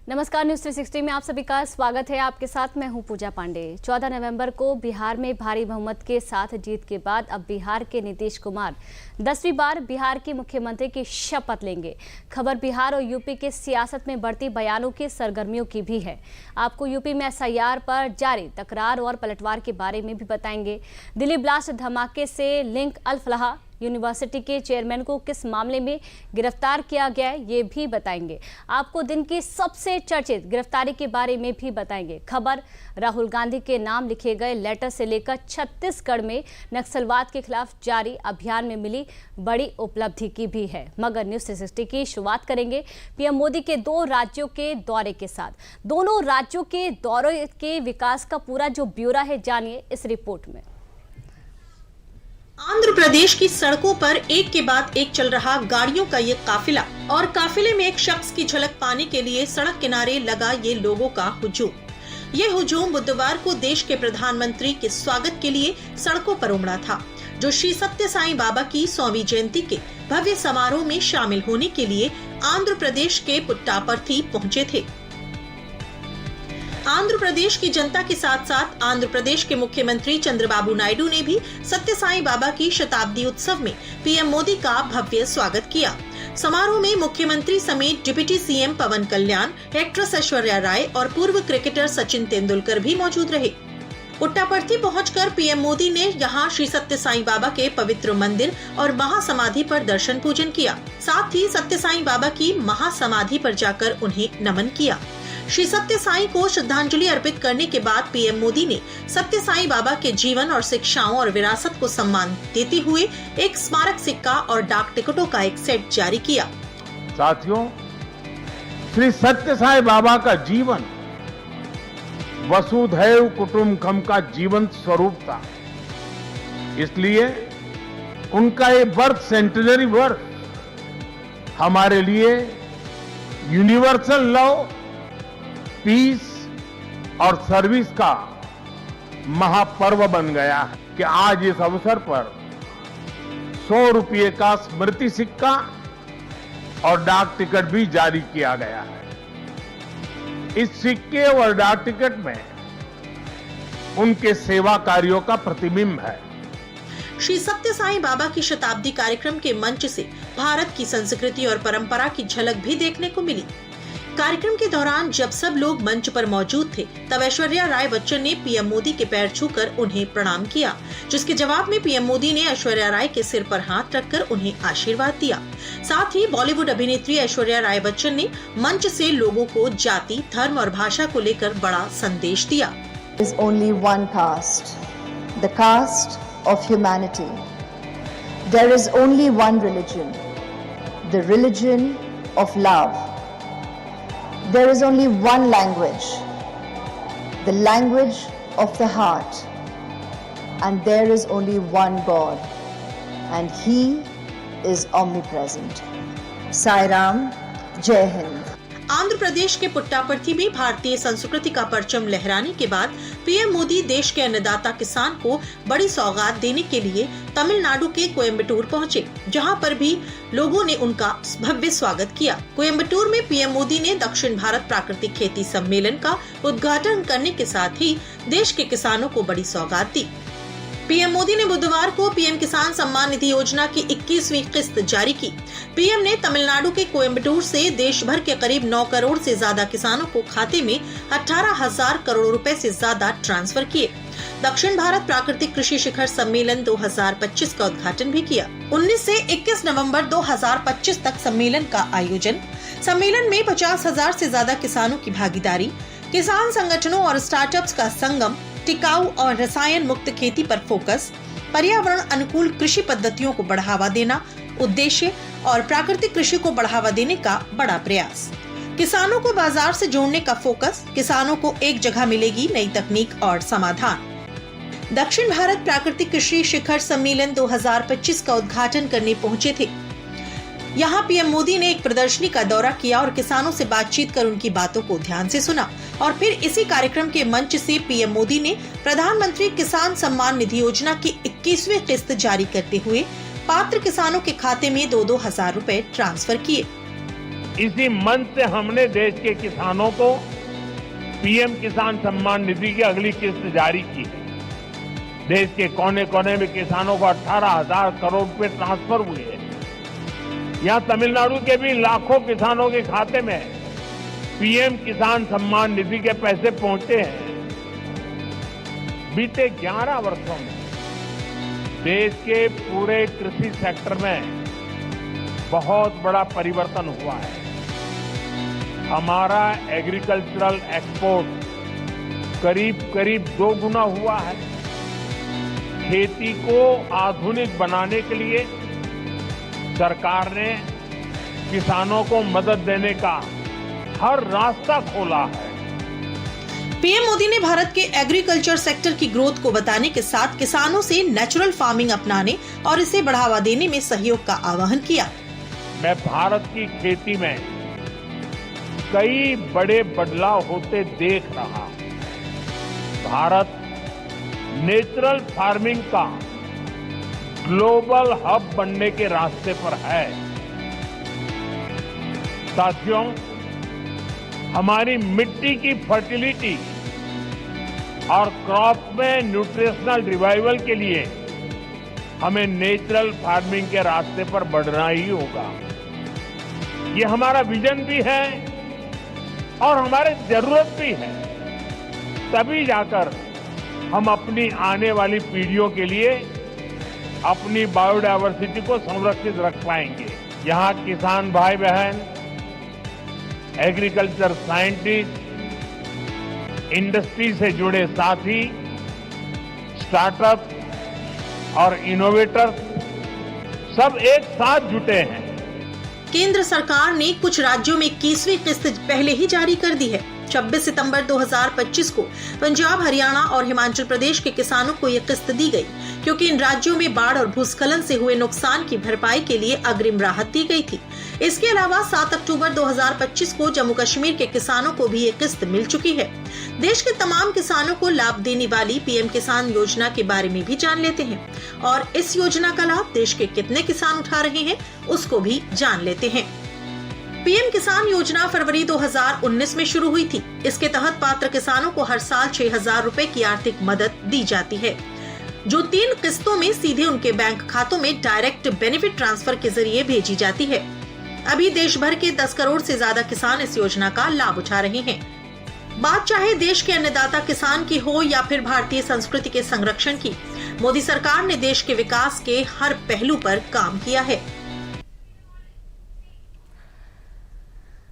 नमस्कार, न्यूज़ 360 में आप सभी का स्वागत है। आपके साथ मैं हूं पूजा पांडे। 14 नवंबर को बिहार में भारी बहुमत के साथ जीत के बाद अब बिहार के नीतीश कुमार 10वीं बार बिहार के मुख्यमंत्री की शपथ लेंगे। खबर बिहार और यूपी के सियासत में बढ़ती बयानों की सरगर्मियों की भी है। आपको यूपी में SIR पर जारी तकरार और पलटवार के बारे में भी बताएंगे। दिल्ली ब्लास्ट धमाके से लिंक अल फलाह यूनिवर्सिटी के चेयरमैन को किस मामले में गिरफ्तार किया गया है, ये भी बताएंगे। आपको दिन की सबसे चर्चित गिरफ्तारी के बारे में भी बताएंगे। खबर राहुल गांधी के नाम लिखे गए लेटर से लेकर छत्तीसगढ़ में नक्सलवाद के खिलाफ जारी अभियान में मिली बड़ी उपलब्धि की भी है। मगर न्यूज़ 360 की शुरुआत करेंगे PM मोदी के 2 राज्यों के दौरे के साथ। दोनों राज्यों के दौरे के विकास का पूरा जो ब्यौरा है, जानिए इस रिपोर्ट में। आंध्र प्रदेश की सड़कों पर एक के बाद एक चल रहा गाड़ियों का ये काफिला और काफिले में एक शख्स की झलक पाने के लिए सड़क किनारे लगा ये लोगों का हुजूम। ये हुजूम बुधवार को देश के प्रधानमंत्री के स्वागत के लिए सड़कों पर उमड़ा था, जो श्री सत्य साईं बाबा की 100वीं जयंती के भव्य समारोह में शामिल होने के लिए आंध्र प्रदेश के पुट्टापर्थी पहुँचे थे। आंध्र प्रदेश की जनता के साथ साथ आंध्र प्रदेश के मुख्यमंत्री चंद्रबाबू नायडू ने भी सत्य साईं बाबा की शताब्दी उत्सव में PM मोदी का भव्य स्वागत किया। समारोह में मुख्यमंत्री समेत डिप्टी CM पवन कल्याण, एक्ट्रेस ऐश्वर्या राय और पूर्व क्रिकेटर सचिन तेंदुलकर भी मौजूद रहे। पुट्टापर्थी पहुंचकर PM मोदी ने यहां श्री सत्य साईं बाबा के पवित्र मंदिर और महासमाधि पर दर्शन पूजन किया। साथ ही सत्य साईं बाबा की महासमाधि पर जाकर उन्हें नमन किया। श्री सत्य साईं को श्रद्धांजलि अर्पित करने के बाद PM मोदी ने सत्य साईं बाबा के जीवन और शिक्षाओं और विरासत को सम्मान देते हुए एक स्मारक सिक्का और डाक टिकटों का एक सेट जारी किया। साथियों, श्री सत्य साईं बाबा का जीवन वसुधैव कुटुंबकम का जीवंत स्वरूप था। इसलिए उनका ये बर्थ सेंटेनरी वर्ष हमारे लिए यूनिवर्सल लव, पीस और सर्विस का महापर्व बन गया है कि आज इस अवसर पर 100 रुपये का स्मृति सिक्का और डाक टिकट भी जारी किया गया है। इस सिक्के और डाक टिकट में उनके सेवा कार्यों का प्रतिबिंब है। श्री सत्य साईं बाबा की शताब्दी कार्यक्रम के मंच से भारत की संस्कृति और परंपरा की झलक भी देखने को मिली। कार्यक्रम के दौरान जब सब लोग मंच पर मौजूद थे, तब ऐश्वर्या राय बच्चन ने PM मोदी के पैर छूकर उन्हें प्रणाम किया, जिसके जवाब में PM मोदी ने ऐश्वर्या राय के सिर पर हाथ रखकर उन्हें आशीर्वाद दिया। साथ ही बॉलीवुड अभिनेत्री ऐश्वर्या राय बच्चन ने मंच से लोगों को जाति, धर्म और भाषा को लेकर बड़ा संदेश दिया। There is only one caste, the caste of humanity. There is only one religion, the religion of love. There is only one language, the language of the heart, and there is only one God, and He is omnipresent. Sai Ram, Jai Hind. Andhra Pradesh के पुट्टापर्थी में भारतीय संस्कृति का परचम लहराने के बाद PM Modi देश के अन्नदाता किसान को बड़ी सौगात देने के लिए तमिलनाडु के कोयम्बटूर पहुंचे, जहां पर भी लोगों ने उनका भव्य स्वागत किया। कोयम्बटूर में PM मोदी ने दक्षिण भारत प्राकृतिक खेती सम्मेलन का उद्घाटन करने के साथ ही देश के किसानों को बड़ी सौगात दी। PM मोदी ने बुधवार को PM किसान सम्मान निधि योजना की 21वीं किस्त जारी की। PM ने तमिलनाडु के कोयम्बटूर से देश भर के करीब 9 करोड़ से ज्यादा किसानों को खाते में 18,000 करोड़ रुपए से ज्यादा ट्रांसफर किए। दक्षिण भारत प्राकृतिक कृषि शिखर सम्मेलन 2025 का उद्घाटन भी किया। 19 से 21 नवंबर 2025 तक सम्मेलन का आयोजन। सम्मेलन में 50,000 से ज्यादा किसानों की भागीदारी, किसान संगठनों और स्टार्टअप्स का संगम, टिकाऊ और रसायन मुक्त खेती पर फोकस, पर्यावरण अनुकूल कृषि पद्धतियों को बढ़ावा देना उद्देश्य और प्राकृतिक कृषि को बढ़ावा देने का बड़ा प्रयास। किसानों को बाजार से जोड़ने का फोकस, किसानों को एक जगह मिलेगी नई तकनीक और समाधान। दक्षिण भारत प्राकृतिक कृषि शिखर सम्मेलन 2025 का उद्घाटन करने पहुंचे थे। यहाँ PM मोदी ने एक प्रदर्शनी का दौरा किया और किसानों से बातचीत कर उनकी बातों को ध्यान से सुना और फिर इसी कार्यक्रम के मंच से PM मोदी ने प्रधानमंत्री किसान सम्मान निधि योजना की 21वीं किस्त जारी करते हुए पात्र किसानों के खाते में 2-2 हजार रुपए ट्रांसफर किए। इसी मन से हमने देश के किसानों को पीएम किसान सम्मान निधि की अगली किस्त जारी की है। देश के कोने कोने में किसानों को 18,000 करोड़ रुपए ट्रांसफर हुए हैं। यहां तमिलनाडु के भी लाखों किसानों के खाते में पीएम किसान सम्मान निधि के पैसे पहुंचे हैं। बीते 11 वर्षों में देश के पूरे कृषि सेक्टर में बहुत बड़ा परिवर्तन हुआ है। हमारा एग्रीकल्चरल एक्सपोर्ट करीब 2 गुना हुआ है। खेती को आधुनिक बनाने के लिए सरकार ने किसानों को मदद देने का हर रास्ता खोला है। पीएम मोदी ने भारत के एग्रीकल्चर सेक्टर की ग्रोथ को बताने के साथ किसानों से नेचुरल फार्मिंग अपनाने और इसे बढ़ावा देने में सहयोग का आह्वान किया। मैं भारत की खेती में कई बड़े बदलाव होते देख रहा हूं। भारत नेचुरल फार्मिंग का ग्लोबल हब बनने के रास्ते पर है। साथियों, हमारी मिट्टी की फर्टिलिटी और क्रॉप में न्यूट्रिशनल रिवाइवल के लिए हमें नेचुरल फार्मिंग के रास्ते पर बढ़ना ही होगा। ये हमारा विजन भी है और हमारी जरूरत भी है। तभी जाकर हम अपनी आने वाली पीढ़ियों के लिए अपनी बायोडायवर्सिटी को संरक्षित रख पाएंगे। यहाँ किसान भाई बहन, एग्रीकल्चर साइंटिस्ट, इंडस्ट्री से जुड़े साथी, स्टार्टअप और इनोवेटर्स सब एक साथ जुटे हैं। केंद्र सरकार ने कुछ राज्यों में 21वीं किस्त पहले ही जारी कर दी है। 26 सितंबर 2025 को पंजाब, हरियाणा और हिमाचल प्रदेश के किसानों को ये किस्त दी गई, क्योंकि इन राज्यों में बाढ़ और भूस्खलन से हुए नुकसान की भरपाई के लिए अग्रिम राहत दी गई थी। इसके अलावा 7 अक्टूबर 2025 को जम्मू कश्मीर के किसानों को भी ये किस्त मिल चुकी है। देश के तमाम किसानों को लाभ देने वाली पीएम किसान योजना के बारे में भी जान लेते हैं और इस योजना का लाभ देश के कितने किसान उठा रहे हैं उसको भी जान लेते हैं। पीएम किसान योजना फरवरी 2019 में शुरू हुई थी। इसके तहत पात्र किसानों को हर साल 6,000 रुपए की आर्थिक मदद दी जाती है, जो 3 किस्तों में सीधे उनके बैंक खातों में डायरेक्ट बेनिफिट ट्रांसफर के जरिए भेजी जाती है। अभी देश भर के 10 करोड़ से ज्यादा किसान इस योजना का लाभ उठा रहे हैं। बात चाहे देश के अन्नदाता किसान की हो या फिर भारतीय संस्कृति के संरक्षण की, मोदी सरकार ने देश के विकास के हर पहलू पर काम किया है।